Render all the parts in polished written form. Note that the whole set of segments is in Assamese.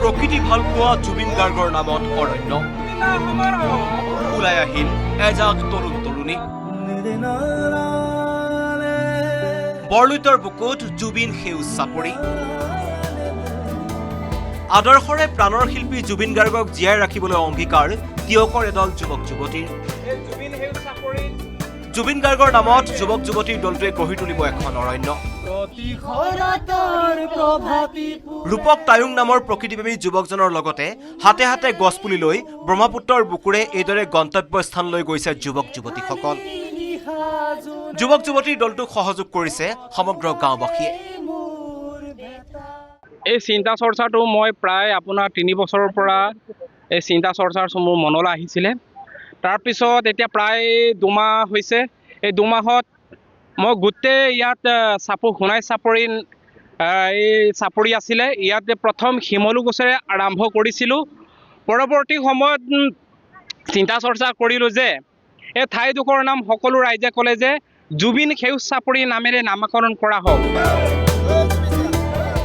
প্ৰকৃতি ভাল পোৱা জুবিন গাৰ্গৰ নামত অৰণ্য ওলাই আহিল এজাক তৰুণ তৰুণী বৰলুইতৰ বুকুত জুবিন সেউজ চাপৰি আদৰ্শৰে প্ৰাণৰ শিল্পী জুবিন গাৰ্গক জীয়াই ৰাখিবলৈ অংগীকাৰ তিয়কৰ এদল যুৱক যুৱতীৰ জুবিন গাৰ্গৰ নামত যুৱক যুৱতীৰ দলটোৱে গঢ়ি তুলিব এখন অৰণ্য ৰূপক তায়ুং নামৰ প্ৰকৃতিপ্ৰেমী যুৱকজনৰ লগতে হাতে হাতে গছপুলি লৈ ব্ৰহ্মপুত্ৰৰ বুকুৰে এইদৰে গন্তব্যস্থানলৈ গৈছে যুৱক যুৱতীসকল যুৱক যুৱতীৰ দলটোক সহযোগ কৰিছে সমগ্ৰ গাঁওবাসীয়ে এই চিন্তা চৰ্চাটো মই প্ৰায় আপোনাৰ 3 বছৰৰ পৰা এই চিন্তা চৰ্চাটো মোৰ মনলৈ আহিছিলে তাৰপিছত এতিয়া প্ৰায় 2 মাহ হৈছে এই 2 মাহত মই গোটেই ইয়াত সোণাই চাপৰি এই চাপৰি আছিলে ইয়াতে প্ৰথম শিমলু গছেৰে আৰম্ভ কৰিছিলোঁ পৰৱৰ্তী সময়ত চিন্তা চৰ্চা কৰিলোঁ যে এই ঠাইডোখৰৰ নাম সকলো ৰাইজে ক'লে যে জুবিন সেউজ চাপৰি নামেৰে নামকৰণ কৰা হওক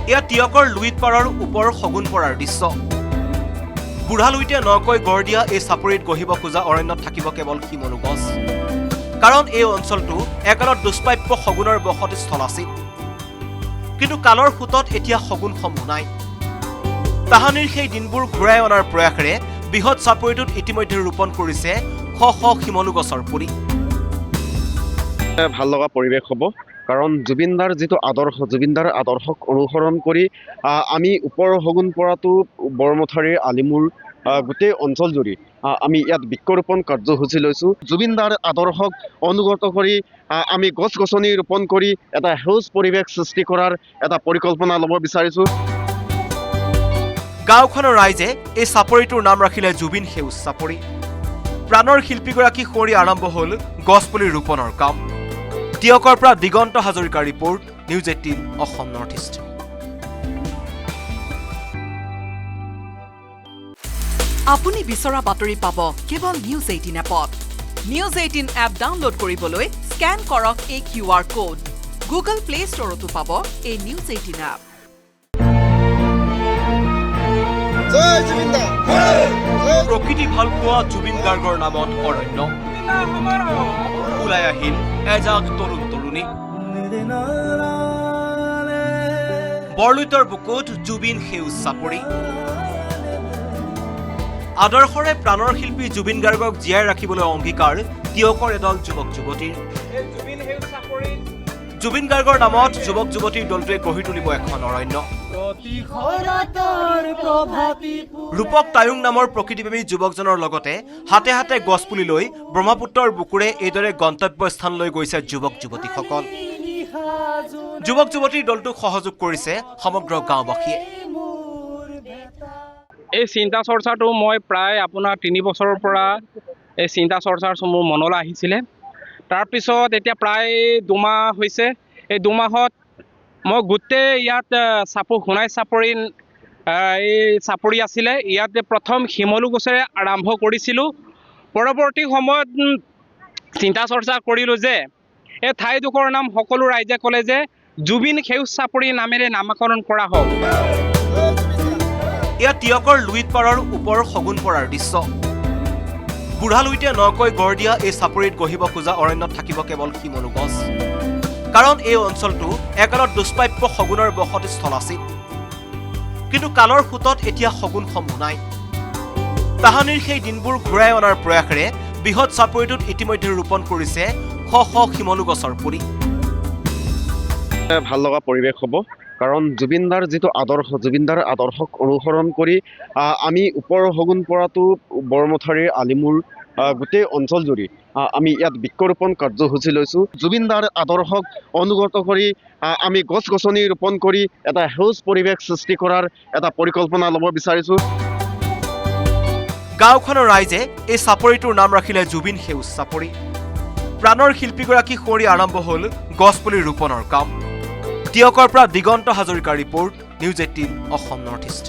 এয়া তিয়কৰ লুইত পাৰৰ ওপৰ শগুন পৰাৰ দৃশ্য বুঢ়ালুইতে নকৈ গঢ় দিয়া এই চাপৰিত গঢ়িব খোজা অৰণ্যত থাকিব কেৱল শিমলু গছ কাৰণ এই অঞ্চলটো একালত দুষ্প্ৰাপ্য শগুনৰ বসতিস্থল আছিল কিন্তু কালৰ সোঁতত এতিয়া শগুনসমূহ নাই তাহানিৰ সেই দিনবোৰ ঘূৰাই অনাৰ প্ৰয়াসেৰে বৃহৎ চাপৰিটোত ইতিমধ্যে ৰোপণ কৰিছে শ শ শিমলু গছৰ পুলি ভাল লগা পৰিৱেশ হ'ব কাৰণ জুবিনদাৰ যিটো আদৰ্শ জুবিনদাৰ আদৰ্শক অনুসৰণ কৰি আমি ওপৰ শগুন পৰাটো বৰমথাৰীৰ আলিমুৰ গোটেই অঞ্চল জুৰি আমি ইয়াত বৃক্ষৰোপণ কাৰ্যসূচী লৈছোঁ জুবিনদাৰ আদৰ্শক অনুগত কৰি আমি গছ গছনি ৰোপণ কৰি এটা সেউজ পৰিৱেশ সৃষ্টি কৰাৰ এটা পৰিকল্পনা ল'ব বিচাৰিছোঁ গাঁওখনৰ ৰাইজে এই চাপৰিটোৰ নাম ৰাখিলে জুবিন সেউজ চাপৰি প্ৰাণৰ শিল্পীগৰাকী সুঁৱৰি আৰম্ভ হ'ল গছপুলি ৰোপণৰ কাম তিয়কৰ পৰা দিগন্ত হাজৰিকাৰ report news 18 Assam north east আপুনি বিচৰা বাতৰি পাব কেৱল নিউজ 18 এপত নিউজ 18 এপ ডাউনলোড কৰিবলৈ স্কেন কৰক এই QR কোড গুগল প্লে ষ্টৰতো পাব এই নিউজ 18 এপ প্ৰকৃতি ভাল পোৱা জুবিন গাৰ্গৰ নামত অৰণ্য ওলাই আহিল এজাক তৰুণ তৰুণী বৰলুইতৰ বুকুত জুবিন সেউজ চাপৰি আদৰ্শৰে প্ৰাণৰ শিল্পী জুবিন গাৰ্গক জীয়াই ৰাখিবলৈ অংগীকাৰ তিয়কৰ এদল যুৱক যুৱতীৰ জুবিন গাৰ্গৰ নামত যুৱক যুৱতীৰ দলটোৱে গঢ়ি তুলিব এখন অৰণ্য ৰূপক তায়ুং নামৰ প্ৰকৃতিপ্ৰেমী যুৱকজনৰ লগতে হাতে হাতে গছপুলি লৈ ব্ৰহ্মপুত্ৰৰ বুকুৰে এইদৰে গন্তব্যস্থানলৈ গৈছে যুৱক যুৱতীসকল যুৱক যুৱতীৰ দলটোক সহযোগ কৰিছে সমগ্ৰ গাঁওবাসীয়ে এই চিন্তা চৰ্চাটো মই প্ৰায় আপোনাৰ 3 বছৰৰ পৰা এই চিন্তা চৰ্চাটো মোৰ মনলৈ আহিছিলে তাৰপিছত এতিয়া প্ৰায় 2 মাহ হৈছে এই 2 মাহত মই গোটেই ইয়াত সোণাই চাপৰি এই চাপৰি আছিলে ইয়াতে প্ৰথম শিমলু গছেৰে আৰম্ভ কৰিছিলোঁ পৰৱৰ্তী সময়ত চিন্তা চৰ্চা কৰিলোঁ যে এই ঠাইডোখৰৰ নাম সকলো ৰাইজে ক'লে যে জুবিন সেউজ চাপৰি নামেৰে নামকৰণ কৰা হওক এয়া তিয়কৰ লুইত পাৰৰ ওপৰ শগুন পৰাৰ দৃশ্য বুঢ়ালুইতে নকৈ গঢ় দিয়া এই চাপৰিত গঢ়িব খোজা অৰণ্যত থাকিব কেৱল শিমলু গছ কাৰণ এই অঞ্চলটো একালত দুষ্প্ৰাপ্য শগুনৰ বসতিস্থল আছিল কিন্তু কালৰ সোঁতত এতিয়া শগুনসমূহ নাই তাহানিৰ সেই দিনবোৰ ঘূৰাই অনাৰ প্ৰয়াসেৰে বৃহৎ চাপৰিটোত ইতিমধ্যে ৰোপণ কৰিছে শ শ শিমলু গছৰ পুলি ভাল লগা পৰিৱেশ হ'ব কাৰণ জুবিনদাৰ যিটো আদৰ্শ জুবিনদাৰ আদৰ্শক অনুসৰণ কৰি আমি ওপৰ শগুন পৰাটো বৰমথাৰীৰ আলিমুৰ গোটেই অঞ্চল জুৰি আমি ইয়াত বৃক্ষৰোপণ কাৰ্যসূচী লৈছোঁ জুবিনদাৰ আদৰ্শক অনুগত কৰি আমি গছ গছনি ৰোপণ কৰি এটা সেউজ পৰিৱেশ সৃষ্টি কৰাৰ এটা পৰিকল্পনা ল'ব বিচাৰিছোঁ গাঁওখনৰ ৰাইজে এই চাপৰিটোৰ নাম ৰাখিলে জুবিন সেউজ চাপৰি প্ৰাণৰ শিল্পীগৰাকী সুঁৱৰি আৰম্ভ হ'ল গছপুলি ৰোপণৰ কাম তিয়কৰ পৰা দিগন্ত হাজৰিকাৰ report news 18 Assam north east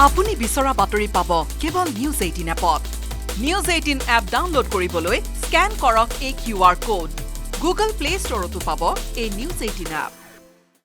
আপুনি বিচৰা বাতৰি পাব কেৱল নিউজ 18 এপত নিউজ 18 এপ ডাউনলোড কৰিবলৈ স্কেন কৰক এই QR কোড গুগল প্লে ষ্টৰতো পাব এই নিউজ 18 এপ